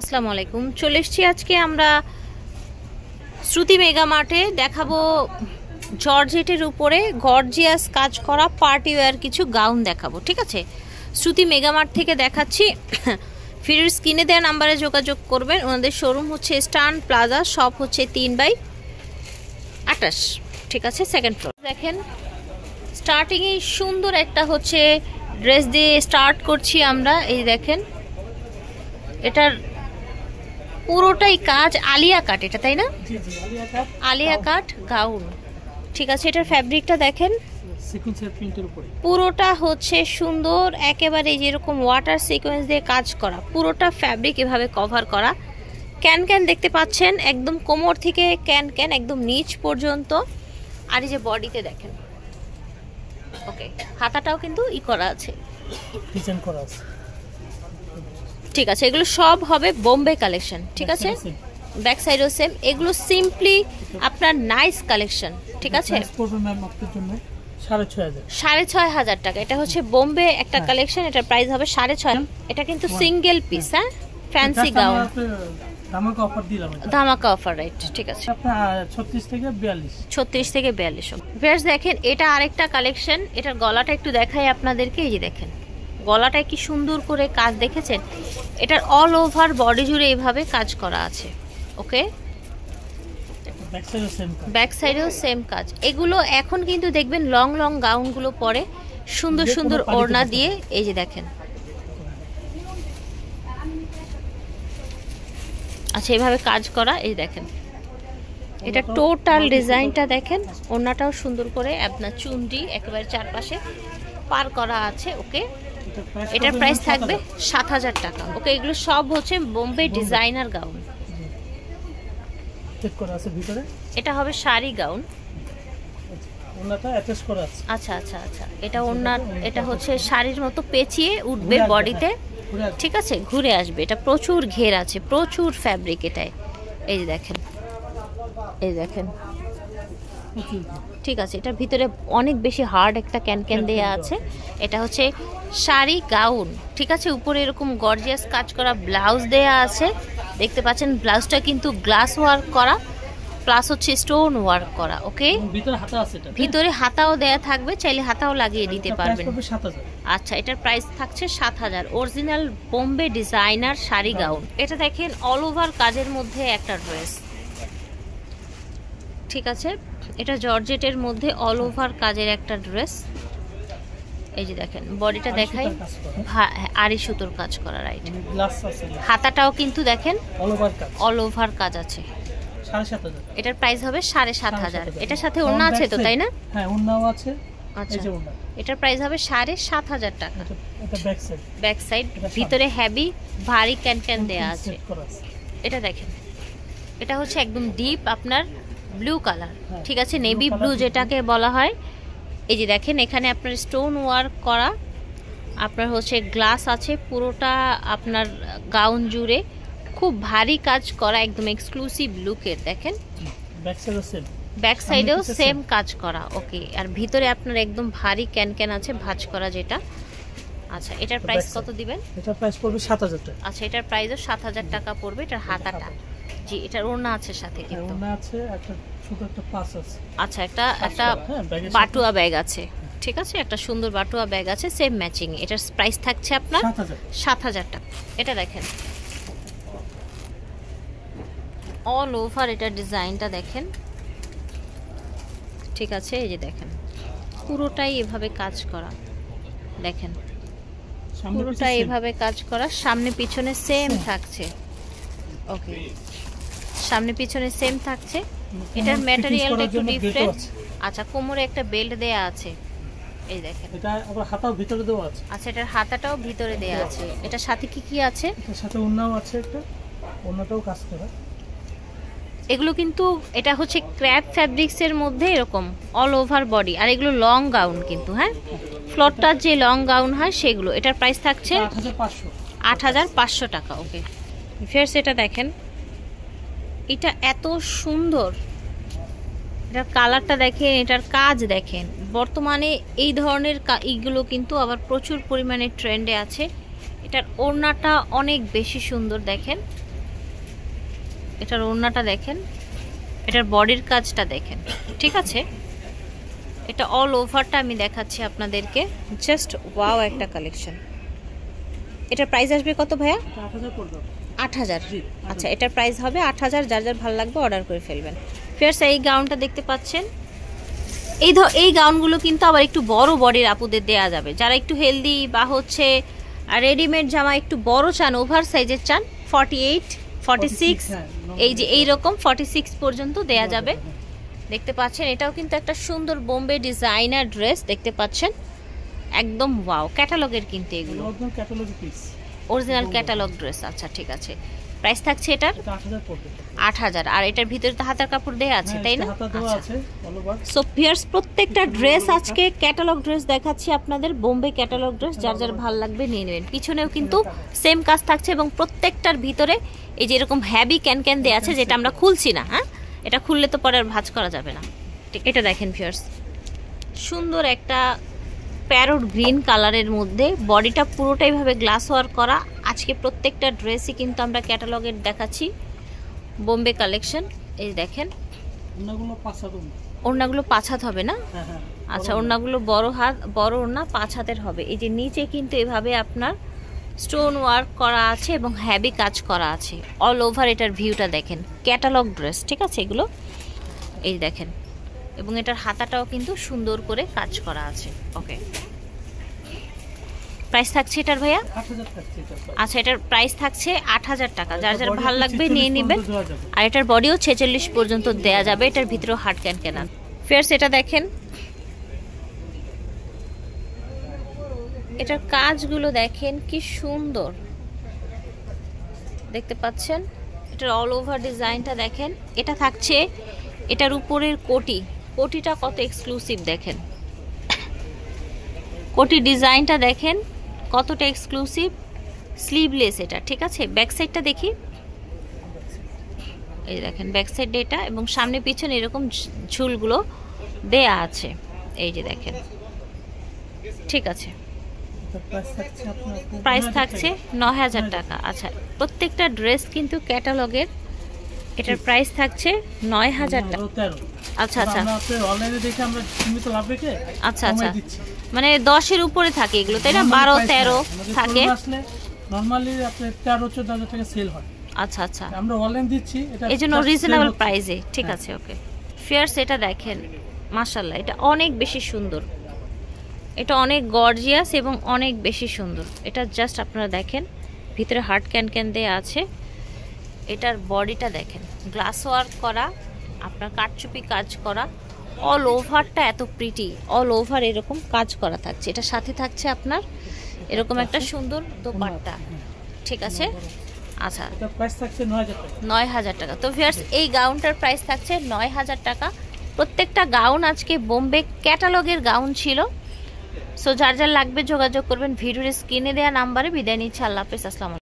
আসসালামু আলাইকুম। চলে এসেছি আজকে আমরা শ্রুতি মেগা মার্টে, দেখাবো জর্জেটের উপরে গর্জিয়াস কাজ করা পার্টি ওয়্যার কিছু গাউন দেখাবো। ঠিক আছে, শ্রুতি মেগা মার্ট থেকে দেখাচ্ছি। ভিডিওর স্ক্রিনে দেওয়া নাম্বারে যোগাযোগ করবেন। ওনাদের শোরুম হচ্ছে স্টান প্লাজা, শপ হচ্ছে 3/28। ঠিক আছে, সেকেন্ড ফ্লোর। দেখেন স্টার্টিংয়ে সুন্দর একটা হচ্ছে ড্রেস দিয়ে স্টার্ট করছি আমরা। এই দেখেন এটার পুরোটাই কাজ আলিয়া কাট, এটা তাই না? Alia cut gown. ঠিক আছে, এটার ফ্যাব্রিকটা দেখেন, সিকোয়েন্সের প্রিন্টের উপরে পুরোটা হচ্ছে সুন্দর, একেবারে যেরকম ওয়াটার সিকোয়েন্স দিয়ে কাজ করা, পুরোটা ফ্যাব্রিক এভাবে কভার করা। ক্যান ক্যান দেখতে পাচ্ছেন, একদম কোমর থেকে ক্যান ক্যান একদম নিচ পর্যন্ত। আর এই যে বডিতে দেখেন, ওকে, হাতাটাও কিন্তু করা আছে, ডিজাইন করা আছে। ঠিক আছে, এগুলো সব হবে বোম্বে কালেকশন। ঠিক আছে, ব্যাক সাইডও সেম। এগুলো সিম্পলি আপনার নাইস কালেকশন। ঠিক আছে, 6,500 টাকা। এটা হচ্ছে বোম্বে একটা কালেকশন, এটার প্রাইস হবে 6,500। এটা কিন্তু সিঙ্গেল পিস, হ্যাঁ, ফ্যান্সি গাউন, ধামাকা অফার, রাইট? ঠিক আছে, 36 থেকে 42। ভিউয়ার্স দেখেন, এটা আরেকটা কালেকশন। এটার গলাটা একটু দেখাই আপনাদেরকে। এই যে দেখেন গলাটা কি সুন্দর করে কাজ দেখেছেন। এটার অল ওভার বডি জুড়ে এইভাবে কাজ করা আছে। ওকে, ব্যাক সাইডেও সেম কাজ। এগুলো এখন কিন্তু দেখবেন লং লং গাউনগুলো পরে সুন্দর সুন্দর ওড়না দিয়ে। এই যে দেখেন, আচ্ছা, এইভাবে কাজ করা। এই দেখেন এটা টোটাল ডিজাইনটা দেখেন, ওড়নাটাও সুন্দর করে আপনার চুনটি একেবারে চারপাশে পার করা আছে। ওকে, এটার প্রাইস থাকবে 7,000 টাকা। ওকে, এগুলো সব হচ্ছে বোম্বে ডিজাইনার গাউন। এটা হবে শাড়ি গাউন। আচ্ছা আচ্ছা আচ্ছা, এটা ওড়না, এটা হচ্ছে শাড়ির মতো পেঁচিয়ে উঠবে বডিতে। ঠিক আছে, ঘুরে আসবে। এটা প্রচুর ঘের আছে, প্রচুর ফ্যাব্রিক এটায়। এই যে দেখেন, এই দেখেন, ঠিক আছে, এটার ভিতরে অনেক বেশি হার্ড একটা ক্যান দেয়া আছে। এটা হচ্ছে শাড়ি গাউন। ঠিক আছে, উপরে এরকম গর্জিয়াস কাজ করা ব্লাউজ দেয়া আছে। দেখতে পাচ্ছেন ব্লাউজটা কিন্তু গ্লাস ওয়ার্ক করা, প্লাস হচ্ছে স্টোন ওয়ার্ক করা। ওকে, ভিতরে হাতাও দেয়া থাকবে, চাইলে হাতাও লাগিয়ে দিতে পারবেন। আচ্ছা, এটার প্রাইস থাকছে 7,000। Original Bombay designer sari gown. এটা দেখেন অল ওভার কাজের মধ্যে একটা ড্রেস। ঠিক আছে, এটা জর্জেটের মধ্যে অল ওভার কাজের একটা ড্রেস। এই যে দেখেন বডিটা দেখাই, আড়ি সুতোর কাজ করা, রাইট? হাতাটাও কিন্তু দেখেন অল ওভার কাজ আছে। এটার প্রাইস হবে 7,500। এটার সাথে ওড়না আছে তো, তাই না? হ্যাঁ, ওড়নাও আছে। আচ্ছা, এটার প্রাইস হবে 7,500 টাকা। ব্যাক সাইড ভিতরে হেভি ভারী ক্যান ক্যান দেয়া আছে। এটা দেখেন, এটা হচ্ছে একদম ডিপ আপনার ব্লু কালার। ঠিক আছে, নেভি ব্লু যেটাকে বলা হয়। এই যে দেখেন, এখানে আপনার স্টোন ওয়ার্ক করা, আপনার হচ্ছে গ্লাস আছে পুরোটা আপনার গাউন জুড়ে, খুব ভারী কাজ করা, একদম এক্সক্লুসিভ লুকের। দেখেন ব্যাক সাইডেও সেম কাজ করা। ওকে, আর ভিতরে আপনার একদম ভারী ক্যান ক্যান আছে, ভাঁজ করা যেটা। আচ্ছা, এটার প্রাইস কত দিবেন? এটার প্রাইস পড়বে 7,000 টাকা। আচ্ছা, এটার প্রাইসও 7,000 টাকা পড়বে। এটার হাতাটা, জি, এটার ওড়না আছে সাথে, কিন্তু ওড়না আছে, একটা ছোট একটা পাস আছে। আচ্ছা, একটা বাটুয়া ব্যাগ আছে। ঠিক আছে, একটা সুন্দর বাটুয়া ব্যাগ আছে, সেম ম্যাচিং। এটার প্রাইস থাকছে আপনার 7,000 টাকা। এটা দেখেন অল ওভার, এটার ডিজাইনটা দেখেন। ঠিক আছে, এই যে দেখেন পুরোটাই এভাবে কাজ করা, দেখেন পুরোটাই এভাবে কাজ করা, সামনে পিছনে সেম থাকছে। ওকে, সামনে পিছনে সেম থাকছে। এটার ম্যাটেরিয়ালটা একটু ডিফারেন্ট। আচ্ছা, কোমরে একটা বেল্ট দেয়া আছে। এই দেখেন, এটা আবার হাতাও ভিতরে দেওয়া আছে। আচ্ছা, এটার হাতাটাও ভিতরে দেয়া আছে। এটার সাথে কি কি আছে? এটার সাথে ওড়নাও আছে, একটা ওড়নাটাও কাজ করা। এগুলো কিন্তু এটা হচ্ছে ক্র্যাপ ফ্যাব্রিক্স এর মধ্যে এরকম অল ওভার বডি। আর এগুলো লং গাউন কিন্তু, হ্যাঁ, ফ্লোরটার যে লং গাউন হয় সেগুলো। এটার প্রাইস থাকছে 8,500 টাকা। ওকে, ফের সেটা দেখেন, এটা এত সুন্দর, এটার কালারটা দেখেন, এটার কাজ দেখেন। বর্তমানে এই ধরনের এইগুলো কিন্তু আবার প্রচুর পরিমাণে ট্রেন্ডে আছে। এটার ওড়নাটা অনেক বেশি সুন্দর, দেখেন এটার ওড়নাটা দেখেন, এটার বডির কাজটা দেখেন, ঠিক আছে। এটা অল ওভারটা আমি দেখাচ্ছি আপনাদেরকে, জাস্ট ওয়াও একটা কালেকশন। এটার প্রাইস আসবে কত ভাইয়া? 8,000। আচ্ছা, এটার প্রাইস হবে 8,000। যার যার ভালো লাগবে অর্ডার করে ফেলবেন। ফিয়ার্স, এই গাউনটা দেখতে পাচ্ছেন, এই গাউনগুলো কিন্তু আবার একটু বড় বডির আপুদের দেয়া যাবে, যারা একটু হেলদি বা হচ্ছে রেডিমেড জামা একটু বড় চান, ওভার সাইজের চান, 48, 46, এই যে এইরকম 46 পর্যন্ত দেয়া যাবে। দেখতে পাচ্ছেন এটাও কিন্তু একটা সুন্দর বোম্বে ডিজাইনার ড্রেস দেখতে পাচ্ছেন, একদম ওয়াও, ক্যাটালগের কিন্তু এগুলো অরিজিনাল ক্যাটালগ ড্রেস। আচ্ছা ঠিক আছে, প্রাইস থাকছে এটার 8,000। আর এটার ভিতরে তো হাতার কাপড় দেয়া আছে, তাই না? সো ভিউয়ার্স, প্রত্যেকটা ড্রেস আজকে ক্যাটালগ ড্রেস দেখাচ্ছি আপনাদের, বোম্বে ক্যাটালগ ড্রেস, যার যার ভালো লাগবে নিয়ে নেবেন। পিছনেও কিন্তু সেম কাজ থাকছে এবং প্রত্যেকটার ভিতরে এই যে এরকম হ্যাভি ক্যান দেয়া আছে, যেটা আমরা খুলছি না। হ্যাঁ, এটা খুললে তো পরে আর ভাঁজ করা যাবে না। ঠিক, এটা দেখেন ভিউয়ার্স, সুন্দর একটা প্যারট গ্রিন কালারের মধ্যে, বডিটা পুরোটাই ভাবে গ্লাস ওয়ার্ক করা। আজকে প্রত্যেকটা ড্রেসই কিন্তু আমরা ক্যাটালগের দেখাচ্ছি, বোম্বে কালেকশন। এই দেখেন ওড়নাগুলো 5 হাত হবে না? আচ্ছা, ওড়নাগুলো বড় ওড়না 5 হাতের হবে। এই যে নিচে কিন্তু এভাবে আপনার স্টোন ওয়ার্ক করা আছে এবং হ্যাভি কাজ করা আছে অল ওভার। এটার ভিউটা দেখেন, ক্যাটালগ ড্রেস, ঠিক আছে এগুলো, এই দেখেন। এবং এটার হাতাটাও কিন্তু সুন্দর করে কাজ করা আছে। ওকে, প্রাইস থাকছে এটার ভাইয়া? 8,000 থাকছে। আচ্ছা, এটার প্রাইস থাকছে 8,000 টাকা। যার যার ভালো লাগবে নিয়ে নেবেন। আর এটার বডিও 46 পর্যন্ত দেয়া যাবে। এটার ভিতরেও হার্ড ক্যান। ফিয়ার্স, এটা দেখেন, এটার কাজগুলো দেখেন কি সুন্দর দেখতে পাচ্ছেন। এটার অল ওভার ডিজাইনটা দেখেন। এটা থাকছে, এটার উপরের কোটিটা কত এক্সক্লুসিভ দেখেন, কোটি ডিজাইনটা দেখেন কতটা এক্সক্লুসিভ। স্লিভলেস এটা, ঠিক আছে। ব্যাক সাইডটা দেখি, এই দেখেন ব্যাক সাইড এটা, এবং সামনে পিছনে এরকম ঝুলগুলো দেয়া আছে, এই যে দেখেন, ঠিক আছে। প্রাইস থাকছে 9,000 টাকা। আচ্ছা, প্রত্যেকটা ড্রেস কিন্তু ক্যাটালগের। এটার প্রাইস থাকছে 9,000 টাকা। আচ্ছা আচ্ছা আচ্ছা আচ্ছা, মানে 10-এর উপরে থাকে এগুলো, তাই না? 12-13 থাকে নরমালি আপনি 13-14,000 টাকা সেল হয়। আচ্ছা আচ্ছা, আমরা অনলাইন দিচ্ছি, এটা এজন্য রিজনেবল প্রাইসে, ঠিক আছে। ওকে ফিয়ার্স, এটা দেখেন, মাশাআল্লাহ, এটা অনেক বেশি সুন্দর, এটা অনেক গর্জিয়াস এবং অনেক বেশি সুন্দর। এটা জাস্ট আপনারা দেখেন, ভিতরে হার্ড ক্যান দেয়া আছে। এটার বডিটা দেখেন, গ্লাস ওয়ার্ক করা, আপনার কাটচুপি কাজ করা, অল ওভারটা এত প্রিটি, অল ওভার এরকম কাজ করা থাকছে। এটা সাথে থাকছে আপনার এরকম একটা সুন্দর দোপাট্টা, ঠিক আছে। আচ্ছা, এটা প্রাইস থাকছে 9,000 টাকা। তো ভিউয়ার্স, এই গাউনটার প্রাইস থাকছে 9,000 টাকা। প্রত্যেকটা গাউন আজকে বোম্বে ক্যাটালগের গাউন ছিল। সো যার যার লাগবে যোগাযোগ করবেন ভিডিওর স্ক্রিনে দেওয়া নাম্বারে। বিদায় নিচ্ছে, আল্লাহ হাফেজ, আসসালামু আলাইকুম।